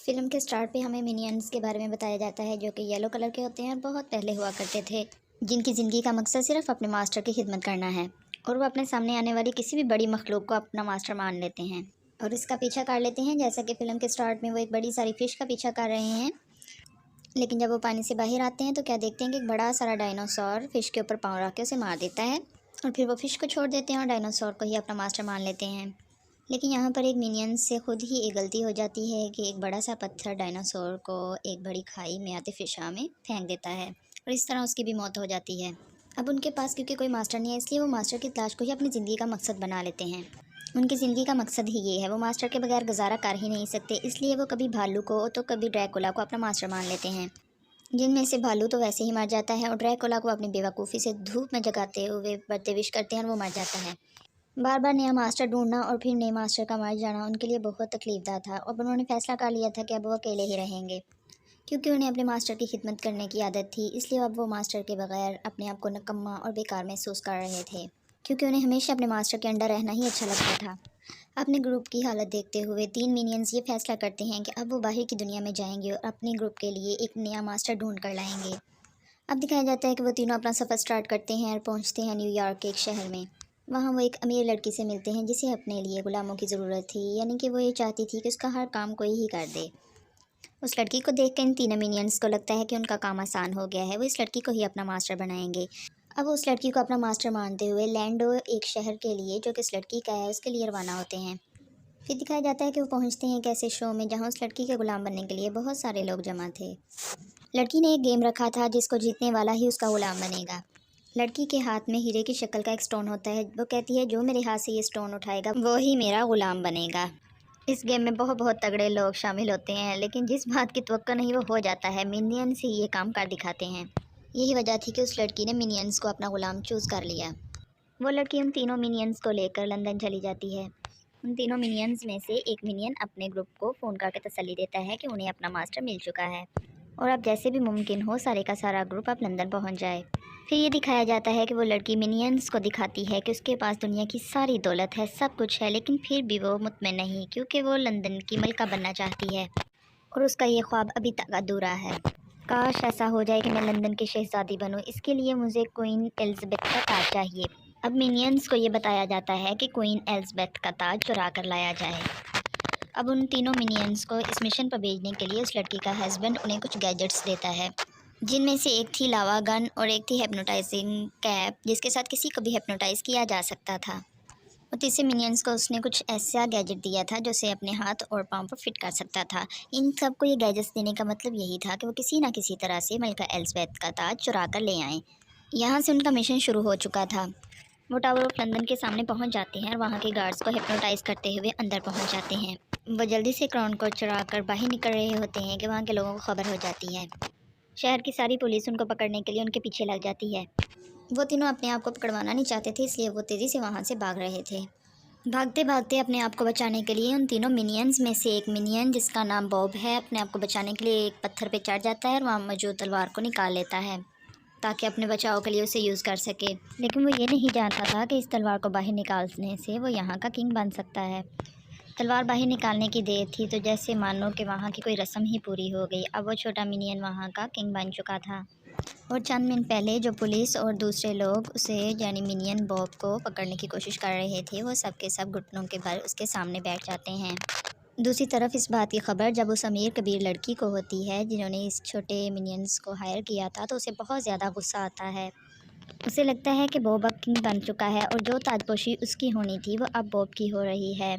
Film के start पे हमें मिनियंस के बारे में बताया जाता है, जो कि येलो कलर के होते हैं और बहुत पहले हुआ करते थे, जिनकी ज़िंदगी का मकसद सिर्फ अपने मास्टर की खिदमत करना है और वो अपने सामने आने वाली किसी भी बड़ी मखलूक को अपना मास्टर मान लेते हैं और इसका पीछा कर लेते हैं। जैसा कि फ़िल्म के स्टार्ट में वो एक बड़ी सारी फ़िश का पीछा कर रहे हैं, लेकिन जब वो पानी से बाहर आते हैं तो क्या देखते हैं कि एक बड़ा सारा डायनासोर फ़िश के ऊपर पाँव रख के उसे मार देता है और फिर वो फ़िश को छोड़ देते हैं और डायनासोर को ही अपना मास्टर मान लेते हैं। लेकिन यहाँ पर एक मिनियंस से खुद ही एक गलती हो जाती है कि एक बड़ा सा पत्थर डायनासोर को एक बड़ी खाई में आतिफिशा में फेंक देता है और इस तरह उसकी भी मौत हो जाती है। अब उनके पास क्योंकि कोई मास्टर नहीं है, इसलिए वो मास्टर की तलाश को ही अपनी ज़िंदगी का मकसद बना लेते हैं। उनकी ज़िंदगी का मकसद ही ये है, वो मास्टर के बगैर गुजारा कर ही नहीं सकते, इसलिए वो कभी भालू को तो कभी ड्रैकुला को अपना मास्टर मान लेते हैं, जिनमें से भालू तो वैसे ही मर जाता है और ड्रैकुला को अपनी बेवकूफ़ी से धूप में जगाते हुए बर्ते विश करते हैं और वो मर जाता है। बार बार नया मास्टर ढूंढना और फिर नए मास्टर का मर जाना उनके लिए बहुत तकलीफदा था और उन्होंने फैसला कर लिया था कि अब वो अकेले ही रहेंगे, क्योंकि उन्हें अपने मास्टर की खिदमत करने की आदत थी। इसलिए अब वो मास्टर के बगैर अपने आप को निकम्मा और बेकार महसूस कर रहे थे, क्योंकि उन्हें हमेशा अपने मास्टर के अंडर रहना ही अच्छा लगता था। अपने ग्रुप की हालत देखते हुए तीन मिनियंस ये फैसला करते हैं कि अब वो बाहर की दुनिया में जाएंगे और अपने ग्रुप के लिए एक नया मास्टर ढूंढ कर लाएंगे। अब दिखाया जाता है कि वो तीनों अपना सफ़र स्टार्ट करते हैं और पहुंचते हैं न्यूयॉर्क के एक शहर में। वहाँ वो एक अमीर लड़की से मिलते हैं जिसे अपने लिए गुलामों की ज़रूरत थी, यानी कि वो ये चाहती थी कि उसका हर काम कोई ही कर दे। उस लड़की को देख कर इन तीनों मिनियंस को लगता है कि उनका काम आसान हो गया है, वो इस लड़की को ही अपना मास्टर बनाएंगे। अब वो उस लड़की को अपना मास्टर मानते हुए लैंडो एक शहर के लिए जो कि उस लड़की का है उसके लिए रवाना होते हैं। फिर दिखाया जाता है कि वो पहुंचते हैं एक ऐसे शो में जहां उस लड़की के गुलाम बनने के लिए बहुत सारे लोग जमा थे। लड़की ने एक गेम रखा था जिसको जीतने वाला ही उसका गुलाम बनेगा। लड़की के हाथ में हीरे की शक्ल का एक स्टोन होता है। वो कहती है जो मेरे हाथ से ये स्टोन उठाएगा वो ही मेरा गुलाम बनेगा। इस गेम में बहुत बहुत तगड़े लोग शामिल होते हैं, लेकिन जिस बात की तवक्को नहीं वो हो जाता है। मिनियंस ही ये काम कर दिखाते हैं। यही वजह थी कि उस लड़की ने मिनियंस को अपना गुलाम चूज़ कर लिया। वो लड़की उन तीनों मिनियंस को लेकर लंदन चली जाती है। उन तीनों मिनियंस में से एक मिनियन अपने ग्रुप को फ़ोन करके तसल्ली देता है कि उन्हें अपना मास्टर मिल चुका है और अब जैसे भी मुमकिन हो सारे का सारा ग्रुप अब लंदन पहुंच जाए। फिर ये दिखाया जाता है कि वो लड़की मिनियंस को दिखाती है कि उसके पास दुनिया की सारी दौलत है, सब कुछ है, लेकिन फिर भी वो मुतमईन नहीं, क्योंकि वो लंदन की मलका बनना चाहती है और उसका ये ख्वाब अभी तक अधूरा है। काश ऐसा हो जाए कि मैं लंदन की शहज़ादी बनूं, इसके लिए मुझे क्वीन एलिज़ाबेथ का ताज चाहिए। अब मिनियंस को ये बताया जाता है कि क्वीन एलिज़ाबेथ का ताज चुरा कर लाया जाए। अब उन तीनों मिनियंस को इस मिशन पर भेजने के लिए उस लड़की का हस्बैंड उन्हें कुछ गैजेट्स देता है, जिनमें से एक थी लावा गन और एक थी हिप्नोटाइजिंग कैप, जिसके साथ किसी को भी हिप्नोटाइज किया जा सकता था। और तीसरे मिनियंस को उसने कुछ ऐसा गैजेट दिया था जो उसे अपने हाथ और पाँव पर फिट कर सकता था। इन सबको ये गैजेट्स देने का मतलब यही था कि वो किसी ना किसी तरह से मलका एलिज़ाबेथ का ताज चुरा कर ले आएँ। यहाँ से उनका मिशन शुरू हो चुका था। वो टावर ऑफ लंदन के सामने पहुंच जाते हैं और वहाँ के गार्ड्स को हिप्नोटाइज करते हुए अंदर पहुंच जाते हैं। वो जल्दी से क्राउन को चुरा कर बाहर निकल रहे होते हैं कि वहाँ के लोगों को खबर हो जाती है। शहर की सारी पुलिस उनको पकड़ने के लिए उनके पीछे लग जाती है। वो तीनों अपने आप को पकड़वाना नहीं चाहते थे, इसलिए वो तेज़ी से वहाँ से भाग रहे थे। भागते भागते अपने आप को बचाने के लिए उन तीनों मिनियंस में से एक मिनियन जिसका नाम बॉब है, अपने आप को बचाने के लिए एक पत्थर पे चढ़ जाता है और वहाँ मौजूद तलवार को निकाल लेता है ताकि अपने बचाव के लिए उसे यूज़ कर सके। लेकिन वो ये नहीं जानता था कि इस तलवार को बाहर निकालने से वो यहाँ का किंग बन सकता है। तलवार बाहर निकालने की देर थी तो जैसे मानो कि वहाँ की कोई रस्म ही पूरी हो गई। अब वो छोटा मिनियन वहाँ का किंग बन चुका था और चंद मिनट पहले जो पुलिस और दूसरे लोग उसे यानी मिनियन बॉब को पकड़ने की कोशिश कर रहे थे, वो सब के सब घुटनों के बल उसके सामने बैठ जाते हैं। दूसरी तरफ इस बात की खबर जब उस अमीर कबीर लड़की को होती है जिन्होंने इस छोटे मिनियंस को हायर किया था, तो उसे बहुत ज़्यादा गुस्सा आता है। उसे लगता है कि बॉब अब किंग बन चुका है और जो ताजपोशी उसकी होनी थी वो अब बॉब की हो रही है।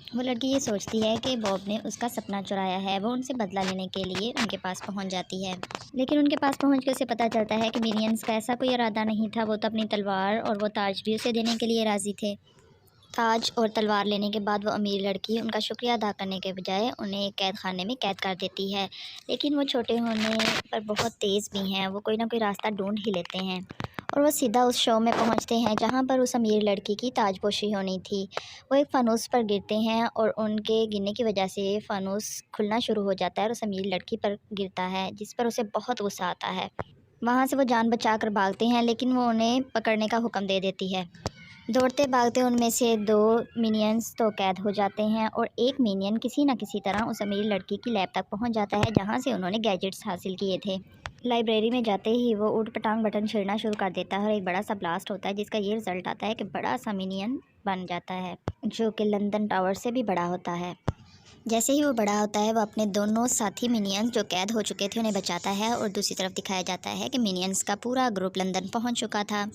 वो लड़की ये सोचती है कि बॉब ने उसका सपना चुराया है। वो उनसे बदला लेने के लिए उनके पास पहुंच जाती है, लेकिन उनके पास पहुंच के उसे पता चलता है कि मिनियंस का ऐसा कोई इरादा नहीं था। वो तो अपनी तलवार और वो ताज भी उसे देने के लिए राज़ी थे। ताज और तलवार लेने के बाद वो अमीर लड़की उनका शुक्रिया अदा करने के बजाय उन्हें कैद खाने में कैद कर देती है, लेकिन वो छोटे होने पर बहुत तेज़ भी हैं। वो कोई ना कोई रास्ता ढूंढ ही लेते हैं और वो सीधा उस शो में पहुंचते हैं जहां पर उस अमीर लड़की की ताजपोशी होनी थी। वो एक फ़ानूस पर गिरते हैं और उनके गिरने की वजह से फ़ानूस खुलना शुरू हो जाता है और उस अमीर लड़की पर गिरता है, जिस पर उसे बहुत गुस्सा आता है। वहाँ से वो जान बचा कर भागते हैं, लेकिन वो उन्हें पकड़ने का हुक्म दे देती है। दौड़ते भागते उनमें से 2 मिनियंस तो कैद हो जाते हैं और एक मिनियन किसी न किसी तरह उस अमीर लड़की की लैब तक पहुंच जाता है जहां से उन्होंने गैजेट्स हासिल किए थे। लाइब्रेरी में जाते ही वो ऊट-पटांग बटन छेड़ना शुरू कर देता है और एक बड़ा सा ब्लास्ट होता है जिसका ये रिज़ल्ट आता है कि बड़ा सा मिनियन बन जाता है जो कि लंदन टावर से भी बड़ा होता है। जैसे ही वो बड़ा होता है वो अपने दोनों साथी मिनियंस जो कैद हो चुके थे उन्हें बचाता है और दूसरी तरफ दिखाया जाता है कि मिनियंस का पूरा ग्रुप लंदन पहुंच चुका था।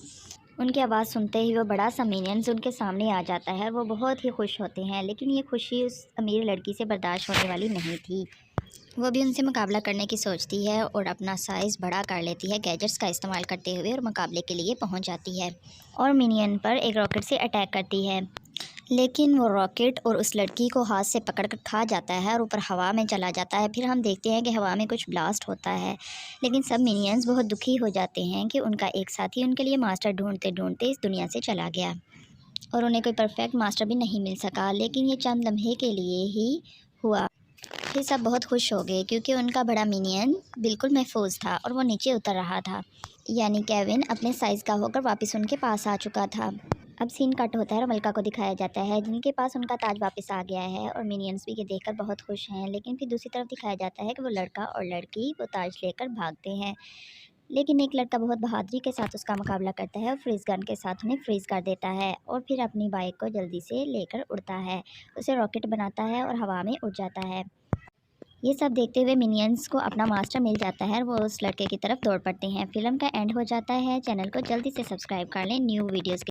उनकी आवाज़ सुनते ही वो बड़ा सा मिनियंस उनके सामने आ जाता है और वो बहुत ही खुश होते हैं, लेकिन ये खुशी उस अमीर लड़की से बर्दाश्त होने वाली नहीं थी। वो भी उनसे मुकाबला करने की सोचती है और अपना साइज़ बड़ा कर लेती है गैजेट्स का इस्तेमाल करते हुए और मुकाबले के लिए पहुंच जाती है और मिनियन पर एक रॉकेट से अटैक करती है। लेकिन वो रॉकेट और उस लड़की को हाथ से पकड़ कर खा जाता है और ऊपर हवा में चला जाता है। फिर हम देखते हैं कि हवा में कुछ ब्लास्ट होता है, लेकिन सब मिनियंस बहुत दुखी हो जाते हैं कि उनका एक साथी उनके लिए मास्टर ढूंढते ढूंढते इस दुनिया से चला गया और उन्हें कोई परफेक्ट मास्टर भी नहीं मिल सका। लेकिन ये चंद लम्हे के लिए ही हुआ। फिर सब बहुत खुश हो गए क्योंकि उनका बड़ा मिनियन बिल्कुल महफूज था और वो नीचे उतर रहा था, यानी केविन अपने साइज़ का होकर वापस उनके पास आ चुका था। अब सीन कट होता है और मलका को दिखाया जाता है जिनके पास उनका ताज वापस आ गया है और मिनियंस भी ये देखकर बहुत खुश हैं। लेकिन फिर दूसरी तरफ दिखाया जाता है कि वो लड़का और लड़की वो ताज लेकर भागते हैं, लेकिन एक लड़का बहुत बहादुरी के साथ उसका मुकाबला करता है और फ्रीज गन के साथ उन्हें फ्रीज कर देता है और फिर अपनी बाइक को जल्दी से लेकर उड़ता है, उसे रॉकेट बनाता है और हवा में उड़ जाता है। ये सब देखते हुए मिनियंस को अपना मास्टर मिल जाता है और वो उस लड़के की तरफ दौड़ पड़ते हैं। फिल्म का एंड हो जाता है। चैनल को जल्दी से सब्सक्राइब कर लें न्यू वीडियोज़